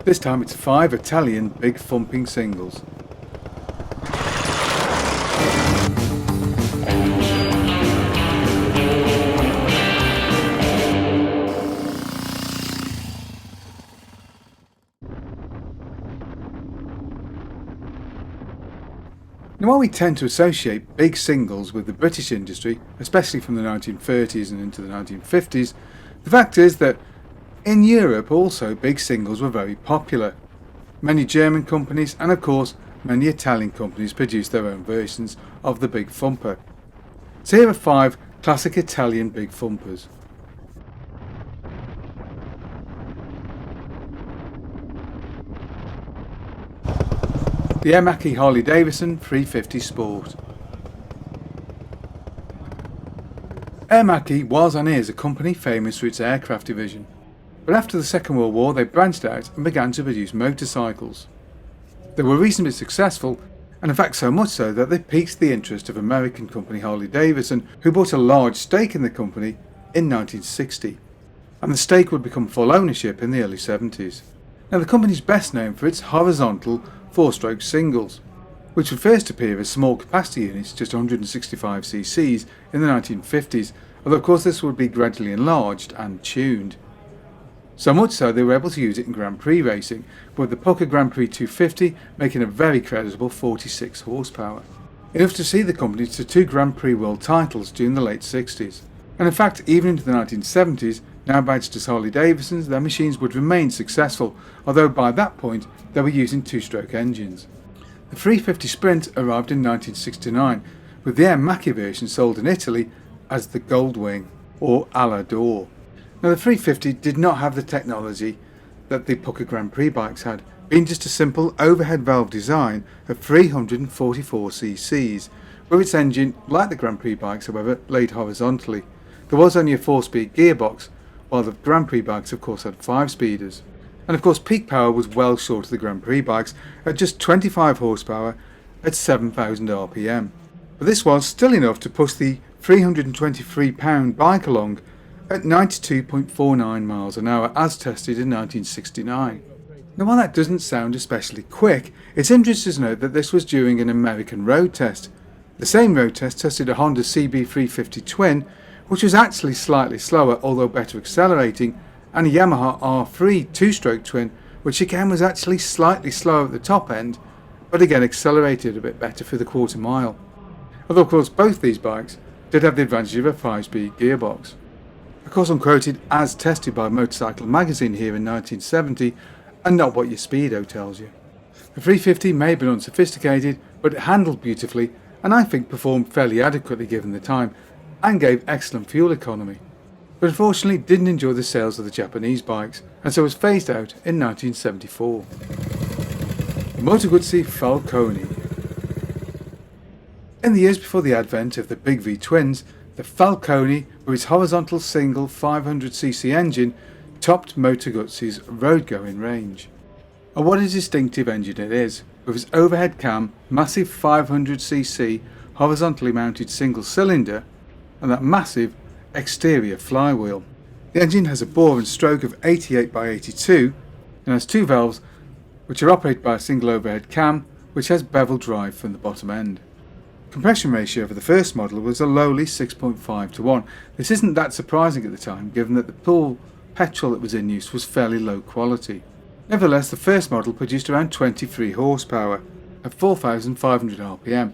This time it's 5 Italian Big Thumping singles. Now, while we tend to associate big singles with the British industry, especially from the 1930s and into the 1950s, the fact is that in Europe also big singles were very popular. Many German companies and of course many Italian companies produced their own versions of the Big Thumper. So here are 5 classic Italian Big Thumpers. The Yamaha Harley-Davidson 350 Sport. Yamaha was and is a company famous for its aircraft division, but after the Second World War they branched out and began to produce motorcycles. They were reasonably successful, and in fact so much so that they piqued the interest of American company Harley-Davidson, who bought a large stake in the company in 1960, and the stake would become full ownership in the early 70s. Now the company is best known for its horizontal 4-stroke singles, which would first appear as small capacity units, just 165cc, in the 1950s, although of course this would be gradually enlarged and tuned. So much so they were able to use it in Grand Prix racing, with the Pucker Grand Prix 250 making a very creditable 46 horsepower. Enough to see the company to 2 Grand Prix world titles during the late 60s. And in fact even into the 1970s, now badged as Harley-Davidsons, their machines would remain successful, although by that point they were using 2-stroke engines. The 350 Sprint arrived in 1969, with the Yamaha version sold in Italy as the Goldwing or Alador. Now the 350 did not have the technology that the Pucker Grand Prix bikes had, being just a simple overhead valve design of 344cc, with its engine, like the Grand Prix bikes however, laid horizontally. There was only a 4-speed gearbox, while the Grand Prix bikes of course had 5-speeders. And of course peak power was well short of the Grand Prix bikes at just 25 horsepower at 7,000 RPM. But this was still enough to push the 323-pound bike along at 92.49 miles an hour as tested in 1969. Now while that doesn't sound especially quick, it's interesting to note that this was during an American road test. The same road test tested a Honda CB350 Twin, which was actually slightly slower although better accelerating, and a Yamaha R3 2-stroke twin, which again was actually slightly slower at the top end, but again accelerated a bit better for the quarter mile. Although of course both these bikes did have the advantage of a 5-speed gearbox. Of course I'm quoted as tested by Motorcycle Magazine here in 1970, and not what your speedo tells you. The 350 may have been unsophisticated, but it handled beautifully, and I think performed fairly adequately given the time, and gave excellent fuel economy. But unfortunately didn't enjoy the sales of the Japanese bikes, and so was phased out in 1974. The Moto Guzzi Falcone. In the years before the advent of the Big V twins, the Falcone, with its horizontal single 500cc engine, topped Moto Guzzi's road-going range. And what a distinctive engine it is, with its overhead cam, massive 500cc horizontally mounted single cylinder, and that massive exterior flywheel. The engine has a bore and stroke of 88 by 82 and has 2 valves which are operated by a single overhead cam which has bevel drive from the bottom end. Compression ratio for the first model was a lowly 6.5 to 1. This isn't that surprising at the time given that the pool petrol that was in use was fairly low quality. Nevertheless the first model produced around 23 horsepower at 4,500 RPM,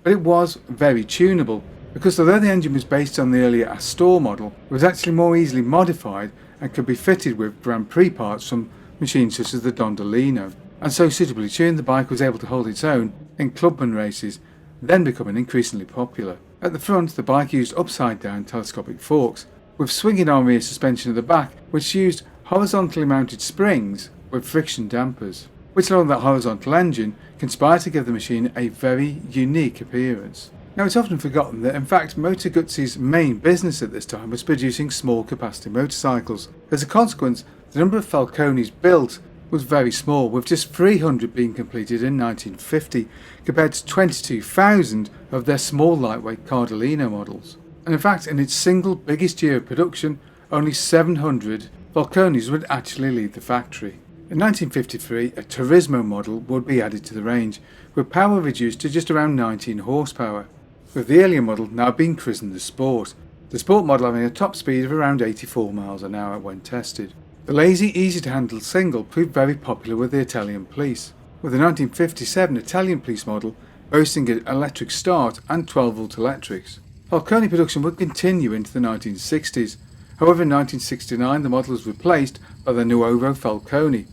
but it was very tunable, because although the engine was based on the earlier Astor model, it was actually more easily modified and could be fitted with Grand Prix parts from machines such as the Dondolino, and so suitably tuned the bike was able to hold its own in clubman races, then becoming increasingly popular. At the front the bike used upside down telescopic forks, with swinging arm rear suspension at the back which used horizontally mounted springs with friction dampers, which along that horizontal engine conspired to give the machine a very unique appearance. Now it's often forgotten that in fact Moto Guzzi's main business at this time was producing small capacity motorcycles. As a consequence, the number of Falcones built was very small, with just 300 being completed in 1950 compared to 22,000 of their small lightweight Cardellino models. And in fact in its single biggest year of production, only 700 Falcones would actually leave the factory. In 1953, a Turismo model would be added to the range, with power reduced to just around 19 horsepower, with the earlier model now being christened the Sport. The Sport model having a top speed of around 84 miles an hour when tested. The lazy, easy to handle single proved very popular with the Italian police, with the 1957 Italian police model boasting an electric start and 12-volt electrics. Falcone production would continue into the 1960s. However, in 1969 the model was replaced by the Nuovo Falcone.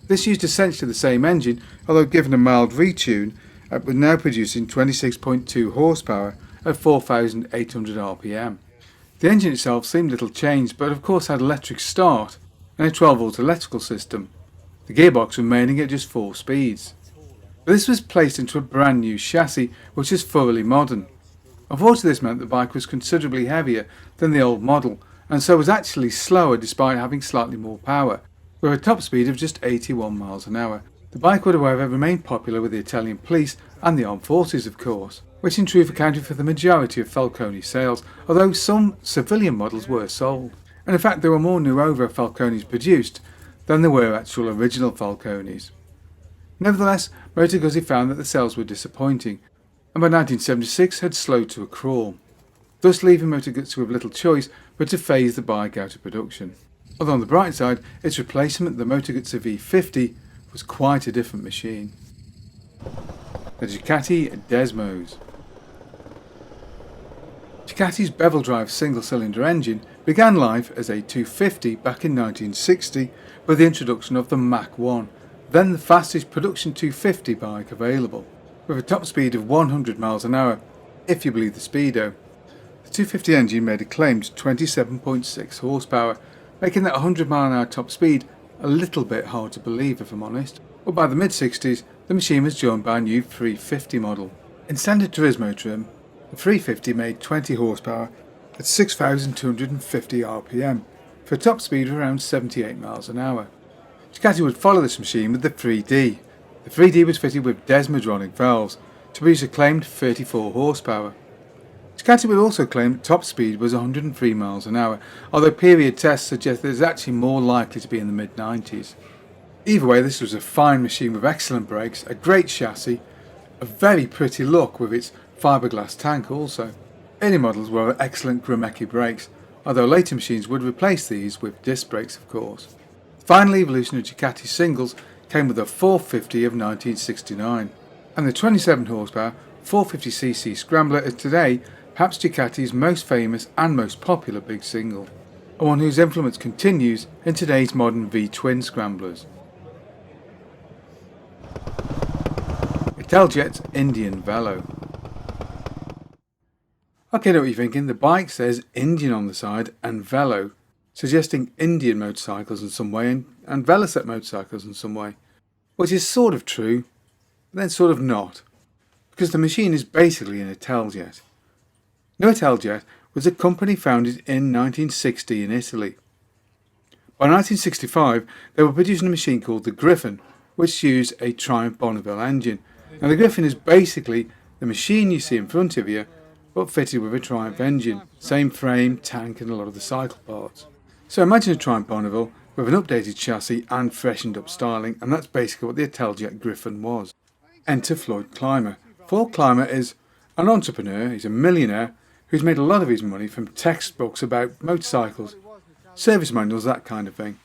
This used essentially the same engine, although given a mild retune, was now producing 26.2 horsepower at 4,800 RPM. The engine itself seemed little changed, but of course had electric start and a 12-volt electrical system, the gearbox remaining at just 4 speeds. But this was placed into a brand new chassis which is thoroughly modern. Unfortunately, this meant the bike was considerably heavier than the old model, and so was actually slower despite having slightly more power, with a top speed of just 81 miles an hour. The bike would however remain popular with the Italian police and the armed forces of course, which in truth accounted for the majority of Falcone sales, although some civilian models were sold. And in fact there were more Nuovo Falcones produced than there were actual original Falcones. Nevertheless, Moto Guzzi found that the sales were disappointing, and by 1976 had slowed to a crawl, thus leaving Moto Guzzi with little choice but to phase the bike out of production. Although on the bright side, its replacement, the Moto Guzzi V50, was quite a different machine. The Jatti Desmos. Ducati's bevel drive single-cylinder engine began life as a 250 back in 1960 with the introduction of the Mach 1, then the fastest production 250 bike available, with a top speed of 100 miles an hour, if you believe the speedo. The 250 engine made a claimed 27.6 horsepower, making that 100 mile an hour top speed a little bit hard to believe if I'm honest, but by the mid-60s the machine was joined by a new 350 model. In standard Turismo trim, the 350 made 20 horsepower at 6,250 RPM for a top speed of around 78 miles an hour. Ducati would follow this machine with the 3D. The 3D was fitted with Desmodronic valves to produce a claimed 34 horsepower. Ducati would also claim that top speed was 103 miles an hour, although period tests suggest that it is actually more likely to be in the mid-90s. Either way, this was a fine machine with excellent brakes, a great chassis, a very pretty look with its fiberglass tank also. Early models were excellent Grumecki brakes, although later machines would replace these with disc brakes of course. The final evolution of Ducati singles came with the 450 of 1969, and the 27 horsepower 450cc Scrambler is today perhaps Ducati's most famous and most popular big single, and one whose influence continues in today's modern V-twin scramblers. Italjet's Indian Velo. Okay, I know what you're thinking. The bike says Indian on the side and Velo, suggesting Indian motorcycles in some way and Velocette motorcycles in some way, which is sort of true, but then sort of not, because the machine is basically an Italjet. Now, Italjet was a company founded in 1960 in Italy. By 1965, they were producing a machine called the Griffon, which used a Triumph Bonneville engine. Now, the Griffon is basically the machine you see in front of you, but fitted with a Triumph engine, same frame, tank and a lot of the cycle parts. So imagine a Triumph Bonneville with an updated chassis and freshened up styling, and that's basically what the Italjet Griffon was. Enter Floyd Clymer. Floyd Clymer is an entrepreneur, he's a millionaire who's made a lot of his money from textbooks about motorcycles, service manuals, that kind of thing.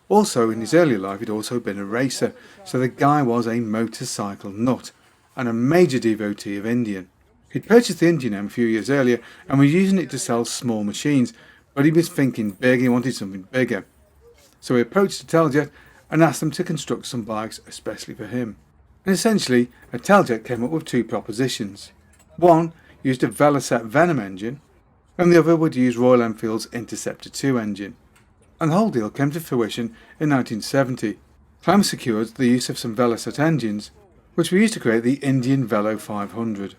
Also, in his earlier life, he'd also been a racer, so the guy was a motorcycle nut and a major devotee of Indian. He'd purchased the Indian M a few years earlier and was using it to sell small machines, but he was thinking big, he wanted something bigger. So he approached Italjet and asked them to construct some bikes especially for him. And essentially, Italjet came up with two propositions. One used a Velocette Venom engine, and the other would use Royal Enfield's Interceptor 2 engine. And the whole deal came to fruition in 1970. Clymer secured the use of some Velocette engines, which were used to create the Indian Velo 500.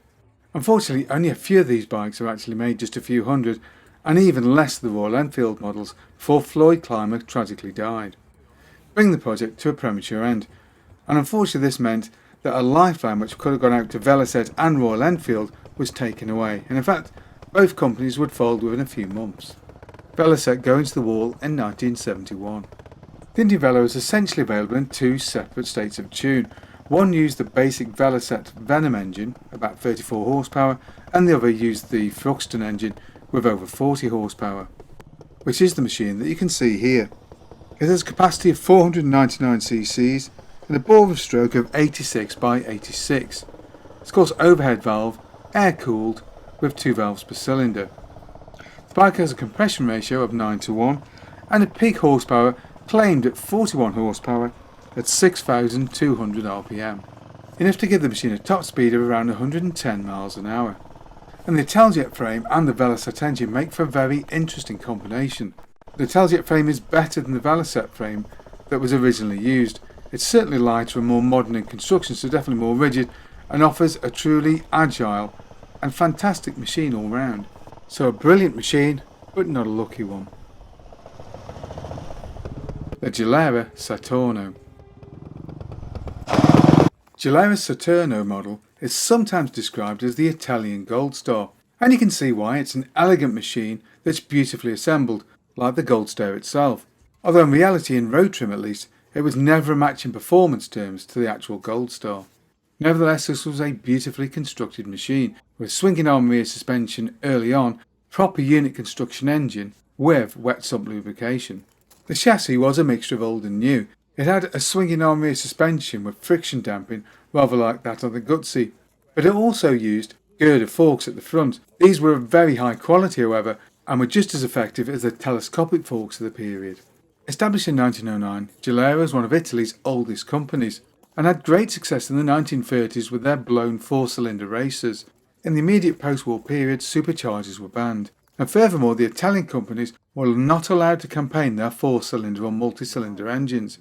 Unfortunately, only a few of these bikes are actually made, just a few hundred, and even less of the Royal Enfield models, before Floyd Clymer tragically died, bringing the project to a premature end. And unfortunately this meant that a lifeline which could have gone out to Velocette and Royal Enfield was taken away, and in fact both companies would fold within a few months. Velocette going to the wall in 1971. The Indy Velo is essentially available in two separate states of tune. One used the basic Veloset Venom engine, about 34 horsepower, and the other used the Thruxton engine with over 40 horsepower, which is the machine that you can see here. It has a capacity of 499 cc's and a bore of stroke of 86 by 86. It's of course overhead valve, air cooled, with 2 valves per cylinder. The bike has a compression ratio of 9:1 and a peak horsepower claimed at 41 horsepower at 6,200 rpm, enough to give the machine a top speed of around 110 miles an hour. And the Italjet frame and the Veloset engine make for a very interesting combination. The Italjet frame is better than the Veloset frame that was originally used. It's certainly lighter and more modern in construction, so definitely more rigid, and offers a truly agile and fantastic machine all round. So a brilliant machine, but not a lucky one. The Galera Saturno. Galera's Saturno model is sometimes described as the Italian Gold Star, and you can see why. It's an elegant machine that's beautifully assembled, like the Gold Star itself, although in reality, in road trim at least, it was never a match in performance terms to the actual Gold Star. Nevertheless, this was a beautifully constructed machine, with swinging arm rear suspension early on, proper unit construction engine, with wet sump lubrication. The chassis was a mixture of old and new. It had a swinging arm rear suspension with friction damping, rather like that on the Gutsy, but it also used girder forks at the front. These were of very high quality, however, and were just as effective as the telescopic forks of the period. Established in 1909, Galera is one of Italy's oldest companies, and had great success in the 1930s with their blown 4-cylinder racers. In the immediate post-war period, superchargers were banned, and furthermore the Italian companies were not allowed to campaign their 4-cylinder or multi-cylinder engines.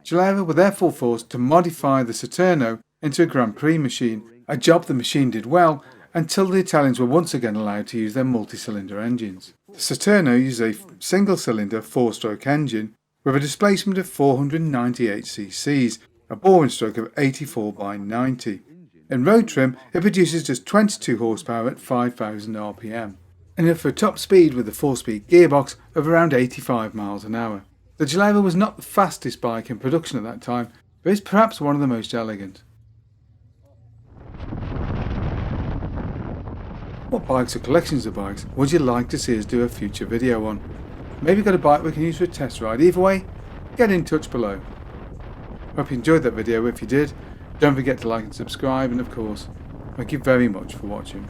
Galera were therefore forced to modify the Saturno into a Grand Prix machine, a job the machine did well until the Italians were once again allowed to use their multi-cylinder engines. The Saturno used a single-cylinder 4-stroke engine with a displacement of 498 cc's, a boring stroke of 84 by 90. In road trim, it produces just 22 horsepower at 5,000 rpm, and enough for a top speed with a 4-speed gearbox of around 85 miles an hour. The Galera was not the fastest bike in production at that time, but is perhaps one of the most elegant. What bikes or collections of bikes would you like to see us do a future video on? Maybe got a bike we can use for a test ride. Either way, get in touch below. Hope you enjoyed that video. If you did, don't forget to like and subscribe, and of course, thank you very much for watching.